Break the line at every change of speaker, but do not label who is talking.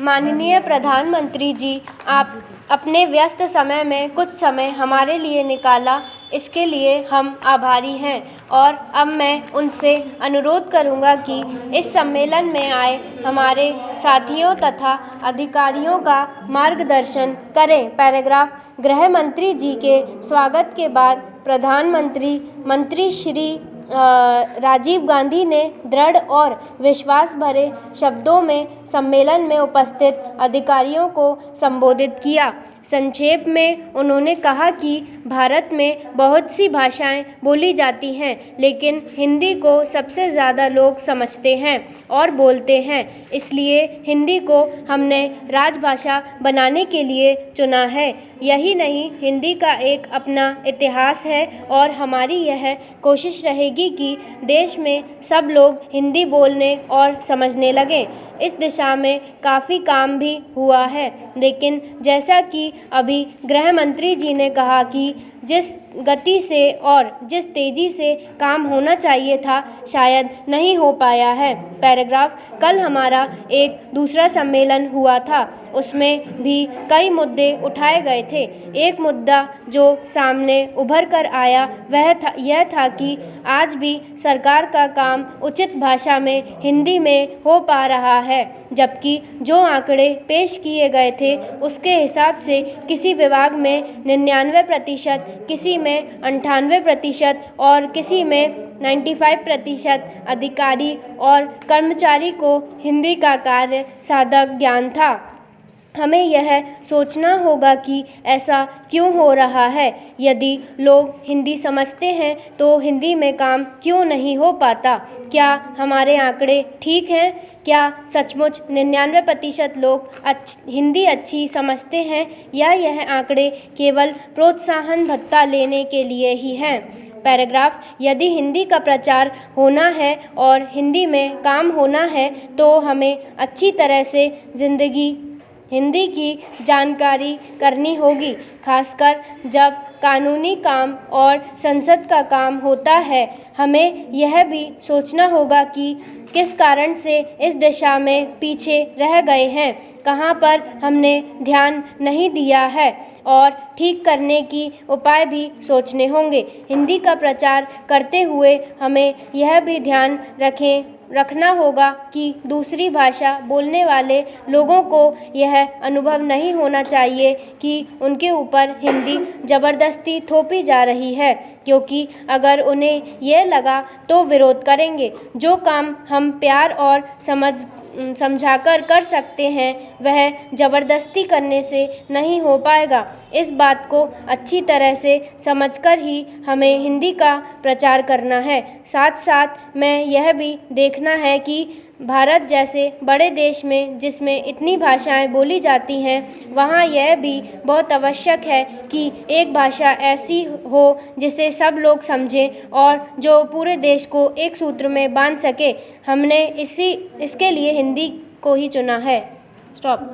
माननीय प्रधानमंत्री जी, आप अपने व्यस्त समय में कुछ समय हमारे लिए निकाला, इसके लिए हम आभारी हैं। और अब मैं उनसे अनुरोध करूंगा कि इस सम्मेलन में आए हमारे साथियों तथा अधिकारियों का मार्गदर्शन करें। पैराग्राफ। गृह मंत्री जी के स्वागत के बाद प्रधानमंत्री मंत्री श्री राजीव गांधी ने दृढ़ और विश्वास भरे शब्दों में सम्मेलन में उपस्थित अधिकारियों को संबोधित किया। संक्षेप में उन्होंने कहा कि भारत में बहुत सी भाषाएं बोली जाती हैं, लेकिन हिंदी को सबसे ज़्यादा लोग समझते हैं और बोलते हैं। इसलिए हिंदी को हमने राजभाषा बनाने के लिए चुना है। यही नहीं, हिंदी का एक अपना इतिहास है और हमारी यह कोशिश रहेगी कि देश में सब लोग हिंदी बोलने और समझने लगें। इस दिशा में काफ़ी काम भी हुआ है, लेकिन जैसा कि अभी गृह मंत्री जी ने कहा कि जिस गति से और जिस तेज़ी से काम होना चाहिए था, शायद नहीं हो पाया है। पैराग्राफ। कल हमारा एक दूसरा सम्मेलन हुआ था, उसमें भी कई मुद्दे उठाए गए थे। एक मुद्दा जो सामने उभर कर आया वह यह था कि आज भी सरकार का काम उचित भाषा में हिंदी में हो पा रहा है, जबकि जो आंकड़े पेश किए गए थे उसके हिसाब से किसी विभाग में 99%, किसी में 98% और किसी में 95% अधिकारी और कर्मचारी को हिंदी का कार्य साधक ज्ञान था। हमें यह सोचना होगा कि ऐसा क्यों हो रहा है। यदि लोग हिंदी समझते हैं तो हिंदी में काम क्यों नहीं हो पाता? क्या हमारे आंकड़े ठीक हैं? क्या सचमुच 99% लोग हिंदी अच्छी समझते हैं, या यह आंकड़े केवल प्रोत्साहन भत्ता लेने के लिए ही हैं? पैराग्राफ। यदि हिंदी का प्रचार होना है और हिंदी में काम होना है तो हमें अच्छी तरह से हिंदी की जानकारी करनी होगी, खासकर जब कानूनी काम और संसद का काम होता है। हमें यह भी सोचना होगा कि किस कारण से इस दिशा में पीछे रह गए हैं, कहाँ पर हमने ध्यान नहीं दिया है, और ठीक करने की उपाय भी सोचने होंगे। हिंदी का प्रचार करते हुए हमें यह भी ध्यान रखना होगा कि दूसरी भाषा बोलने वाले लोगों को यह अनुभव नहीं होना चाहिए कि उनके ऊपर हिंदी ज़बरदस्ती थोपी जा रही है, क्योंकि अगर उन्हें यह लगा तो विरोध करेंगे। जो काम हम प्यार और समझाकर कर सकते हैं वह ज़बरदस्ती करने से नहीं हो पाएगा। इस बात को अच्छी तरह से समझकर ही हमें हिंदी का प्रचार करना है। साथ साथ में यह भी देखना है कि भारत जैसे बड़े देश में जिसमें इतनी भाषाएं बोली जाती हैं, वहाँ यह भी बहुत आवश्यक है कि एक भाषा ऐसी हो जिसे सब लोग समझें और जो पूरे देश को एक सूत्र में बांध सके। हमने इसके लिए हिंदी को ही चुना है। स्टॉप।